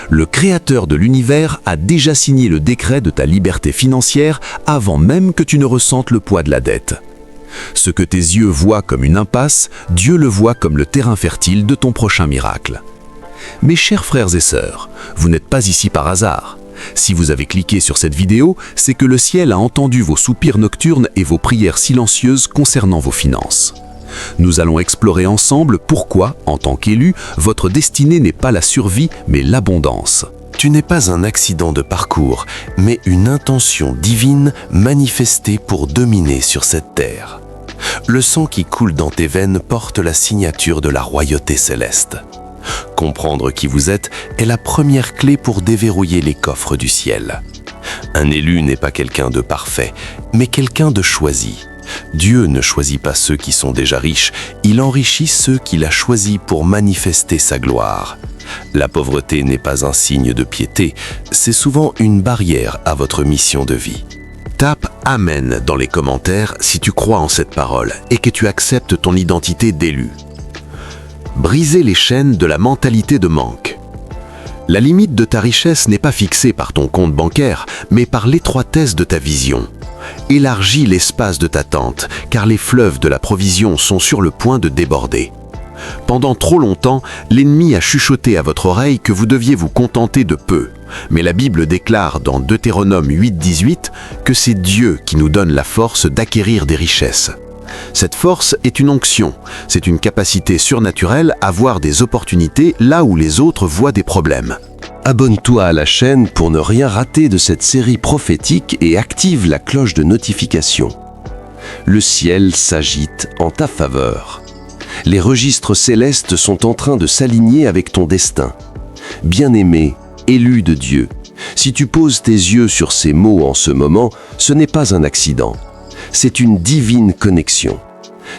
Le Créateur de l'univers a déjà signé le décret de ta liberté financière avant même que tu ne ressentes le poids de la dette. Ce que tes yeux voient comme une impasse, Dieu le voit comme le terrain fertile de ton prochain miracle. Mes chers frères et sœurs, vous n'êtes pas ici par hasard. Si vous avez cliqué sur cette vidéo, c'est que le ciel a entendu vos soupirs nocturnes et vos prières silencieuses concernant vos finances. Nous allons explorer ensemble pourquoi, en tant qu'élu, votre destinée n'est pas la survie, mais l'abondance. Tu n'es pas un accident de parcours, mais une intention divine manifestée pour dominer sur cette terre. Le sang qui coule dans tes veines porte la signature de la royauté céleste. Comprendre qui vous êtes est la première clé pour déverrouiller les coffres du ciel. Un élu n'est pas quelqu'un de parfait, mais quelqu'un de choisi. Dieu ne choisit pas ceux qui sont déjà riches, il enrichit ceux qu'il a choisis pour manifester sa gloire. La pauvreté n'est pas un signe de piété, c'est souvent une barrière à votre mission de vie. Tape « Amen » dans les commentaires si tu crois en cette parole et que tu acceptes ton identité d'élu. Briser les chaînes de la mentalité de manque. La limite de ta richesse n'est pas fixée par ton compte bancaire, mais par l'étroitesse de ta vision. Élargis l'espace de ta tente, car les fleuves de la provision sont sur le point de déborder. Pendant trop longtemps, l'ennemi a chuchoté à votre oreille que vous deviez vous contenter de peu. Mais la Bible déclare dans Deutéronome 8:18 que c'est Dieu qui nous donne la force d'acquérir des richesses. Cette force est une onction, c'est une capacité surnaturelle à voir des opportunités là où les autres voient des problèmes. Abonne-toi à la chaîne pour ne rien rater de cette série prophétique et active la cloche de notification. Le ciel s'agite en ta faveur. Les registres célestes sont en train de s'aligner avec ton destin. Bien-aimé, élu de Dieu, si tu poses tes yeux sur ces mots en ce moment, ce n'est pas un accident. C'est une divine connexion.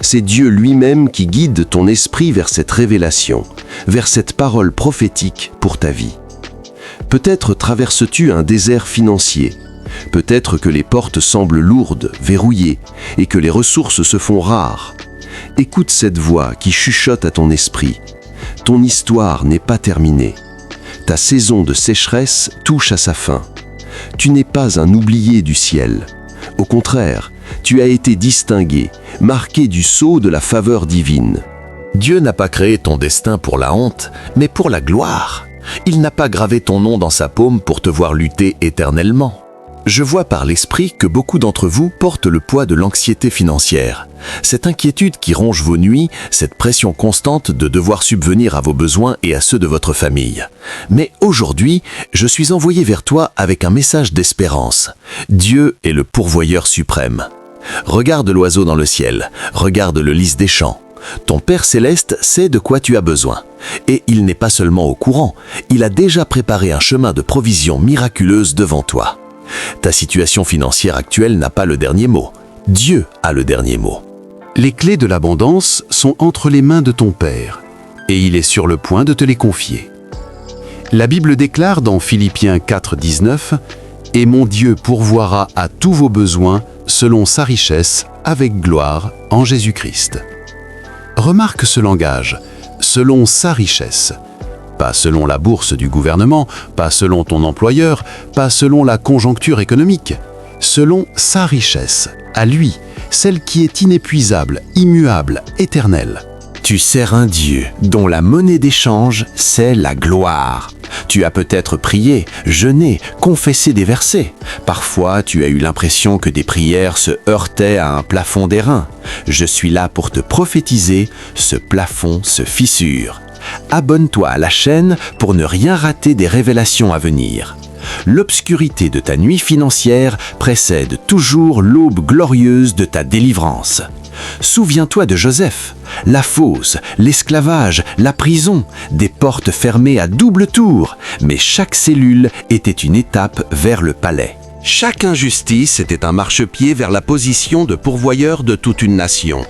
C'est Dieu lui-même qui guide ton esprit vers cette révélation, vers cette parole prophétique pour ta vie. Peut-être traverses-tu un désert financier. Peut-être que les portes semblent lourdes, verrouillées, et que les ressources se font rares. Écoute cette voix qui chuchote à ton esprit. Ton histoire n'est pas terminée. Ta saison de sécheresse touche à sa fin. Tu n'es pas un oublié du ciel. Au contraire, tu as été distingué, marqué du sceau de la faveur divine. Dieu n'a pas créé ton destin pour la honte, mais pour la gloire. Il n'a pas gravé ton nom dans sa paume pour te voir lutter éternellement. Je vois par l'esprit que beaucoup d'entre vous portent le poids de l'anxiété financière. Cette inquiétude qui ronge vos nuits, cette pression constante de devoir subvenir à vos besoins et à ceux de votre famille. Mais aujourd'hui, je suis envoyé vers toi avec un message d'espérance. Dieu est le pourvoyeur suprême. Regarde l'oiseau dans le ciel, regarde le lys des champs. Ton Père Céleste sait de quoi tu as besoin. Et il n'est pas seulement au courant, il a déjà préparé un chemin de provision miraculeuse devant toi. Ta situation financière actuelle n'a pas le dernier mot. Dieu a le dernier mot. Les clés de l'abondance sont entre les mains de ton Père, et il est sur le point de te les confier. La Bible déclare dans Philippiens 4:19 « Et mon Dieu pourvoira à tous vos besoins selon sa richesse, avec gloire, en Jésus-Christ. » Remarque ce langage, selon sa richesse. Pas selon la bourse du gouvernement, pas selon ton employeur, pas selon la conjoncture économique. Selon sa richesse, à lui, celle qui est inépuisable, immuable, éternelle. Tu sers un Dieu dont la monnaie d'échange, c'est la gloire. Tu as peut-être prié, jeûné, confessé des versets. Parfois, tu as eu l'impression que des prières se heurtaient à un plafond d'airain. Je suis là pour te prophétiser, ce plafond se fissure. Abonne-toi à la chaîne pour ne rien rater des révélations à venir. L'obscurité de ta nuit financière précède toujours l'aube glorieuse de ta délivrance. Souviens-toi de Joseph, la fosse, l'esclavage, la prison, des portes fermées à double tour, mais chaque cellule était une étape vers le palais. Chaque injustice était un marchepied vers la position de pourvoyeur de toute une nation.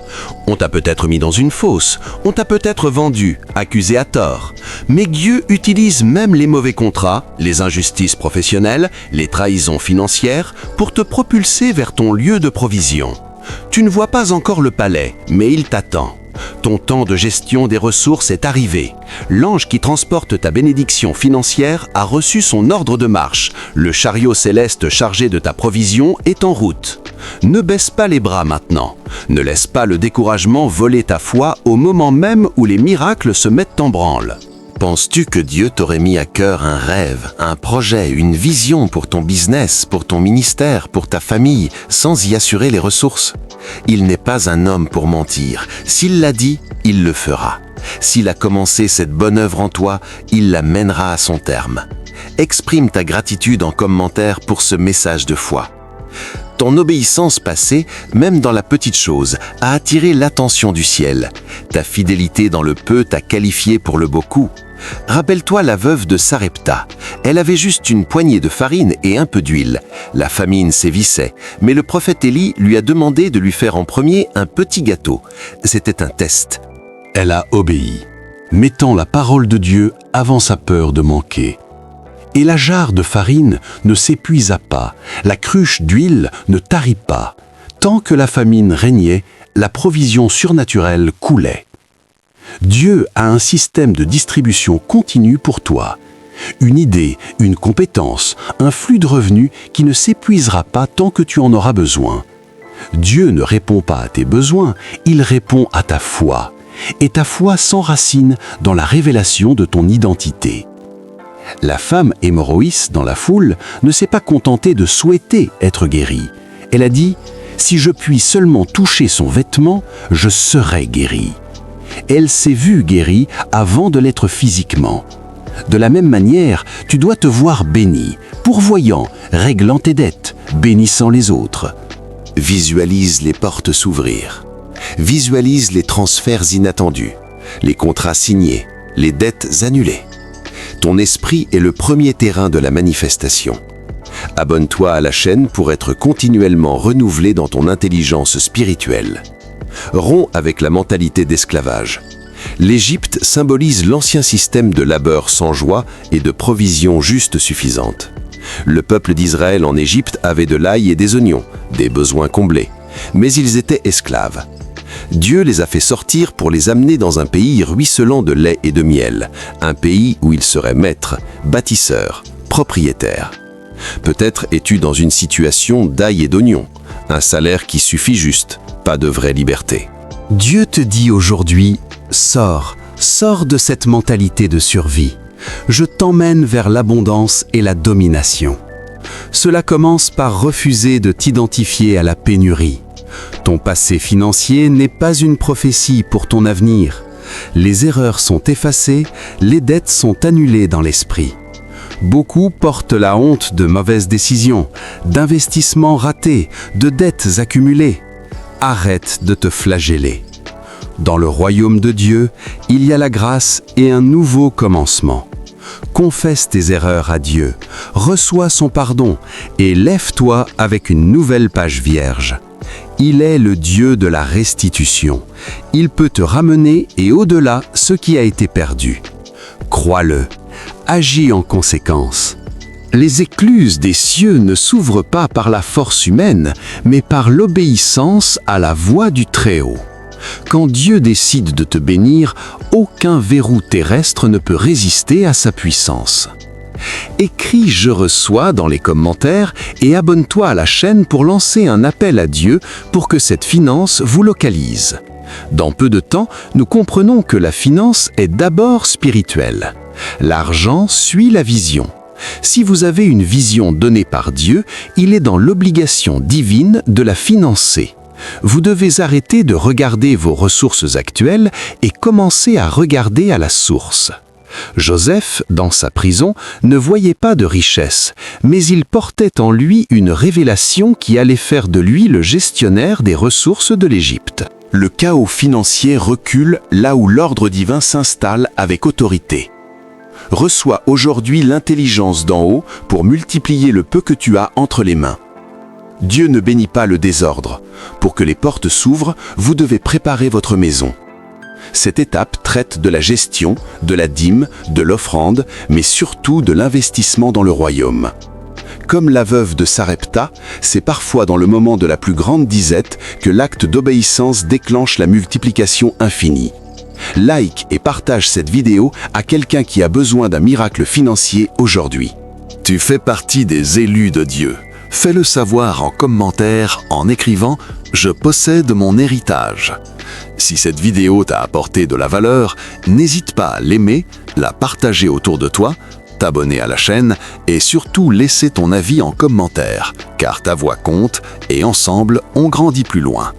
On t'a peut-être mis dans une fosse, on t'a peut-être vendu, accusé à tort. Mais Dieu utilise même les mauvais contrats, les injustices professionnelles, les trahisons financières pour te propulser vers ton lieu de provision. Tu ne vois pas encore le palais, mais il t'attend. Ton temps de gestion des ressources est arrivé. L'ange qui transporte ta bénédiction financière a reçu son ordre de marche. Le chariot céleste chargé de ta provision est en route. Ne baisse pas les bras maintenant. Ne laisse pas le découragement voler ta foi au moment même où les miracles se mettent en branle. Penses-tu que Dieu t'aurait mis à cœur un rêve, un projet, une vision pour ton business, pour ton ministère, pour ta famille, sans y assurer les ressources? Il n'est pas un homme pour mentir. S'il l'a dit, il le fera. S'il a commencé cette bonne œuvre en toi, il la mènera à son terme. Exprime ta gratitude en commentaire pour ce message de foi. Ton obéissance passée, même dans la petite chose, a attiré l'attention du ciel. Ta fidélité dans le peu t'a qualifié pour le beaucoup. Rappelle-toi la veuve de Sarepta. Elle avait juste une poignée de farine et un peu d'huile. La famine sévissait, mais le prophète Élie lui a demandé de lui faire en premier un petit gâteau. C'était un test. Elle a obéi, mettant la parole de Dieu avant sa peur de manquer. Et la jarre de farine ne s'épuisa pas, la cruche d'huile ne tarit pas. Tant que la famine régnait, la provision surnaturelle coulait. Dieu a un système de distribution continue pour toi. Une idée, une compétence, un flux de revenus qui ne s'épuisera pas tant que tu en auras besoin. Dieu ne répond pas à tes besoins, il répond à ta foi. Et ta foi s'enracine dans la révélation de ton identité. La femme hémorroïs dans la foule ne s'est pas contentée de souhaiter être guérie. Elle a dit « Si je puis seulement toucher son vêtement, je serai guérie ». Elle s'est vue guérie avant de l'être physiquement. De la même manière, tu dois te voir béni, pourvoyant, réglant tes dettes, bénissant les autres. Visualise les portes s'ouvrir. Visualise les transferts inattendus, les contrats signés, les dettes annulées. Ton esprit est le premier terrain de la manifestation. Abonne-toi à la chaîne pour être continuellement renouvelé dans ton intelligence spirituelle. Romps avec la mentalité d'esclavage. L'Égypte symbolise l'ancien système de labeur sans joie et de provisions juste suffisantes. Le peuple d'Israël en Égypte avait de l'ail et des oignons, des besoins comblés, mais ils étaient esclaves. Dieu les a fait sortir pour les amener dans un pays ruisselant de lait et de miel, un pays où ils seraient maîtres, bâtisseurs, propriétaires. Peut-être es-tu dans une situation d'ail et d'oignon, un salaire qui suffit juste, pas de vraie liberté. Dieu te dit aujourd'hui, sors de cette mentalité de survie. Je t'emmène vers l'abondance et la domination. Cela commence par refuser de t'identifier à la pénurie. Ton passé financier n'est pas une prophétie pour ton avenir. Les erreurs sont effacées, les dettes sont annulées dans l'esprit. Beaucoup portent la honte de mauvaises décisions, d'investissements ratés, de dettes accumulées. Arrête de te flageller. Dans le royaume de Dieu, il y a la grâce et un nouveau commencement. Confesse tes erreurs à Dieu, reçois son pardon et lève-toi avec une nouvelle page vierge. Il est le Dieu de la restitution. Il peut te ramener et au-delà ce qui a été perdu. Crois-le. Agis en conséquence. Les écluses des cieux ne s'ouvrent pas par la force humaine, mais par l'obéissance à la voix du Très-Haut. Quand Dieu décide de te bénir, aucun verrou terrestre ne peut résister à sa puissance. Écris « Je reçois » dans les commentaires et abonne-toi à la chaîne pour lancer un appel à Dieu pour que cette finance vous localise. Dans peu de temps, nous comprenons que la finance est d'abord spirituelle. L'argent suit la vision. Si vous avez une vision donnée par Dieu, il est dans l'obligation divine de la financer. Vous devez arrêter de regarder vos ressources actuelles et commencer à regarder à la source. Joseph, dans sa prison, ne voyait pas de richesse, mais il portait en lui une révélation qui allait faire de lui le gestionnaire des ressources de l'Égypte. Le chaos financier recule là où l'ordre divin s'installe avec autorité. Reçois aujourd'hui l'intelligence d'en haut pour multiplier le peu que tu as entre les mains. Dieu ne bénit pas le désordre. Pour que les portes s'ouvrent, vous devez préparer votre maison. Cette étape traite de la gestion, de la dîme, de l'offrande, mais surtout de l'investissement dans le royaume. Comme la veuve de Sarepta, c'est parfois dans le moment de la plus grande disette que l'acte d'obéissance déclenche la multiplication infinie. Like et partage cette vidéo à quelqu'un qui a besoin d'un miracle financier aujourd'hui. Tu fais partie des élus de Dieu. Fais-le savoir en commentaire en écrivant « Je possède mon héritage ». Si cette vidéo t'a apporté de la valeur, n'hésite pas à l'aimer, la partager autour de toi, t'abonner à la chaîne et surtout laisser ton avis en commentaire, car ta voix compte et ensemble, on grandit plus loin.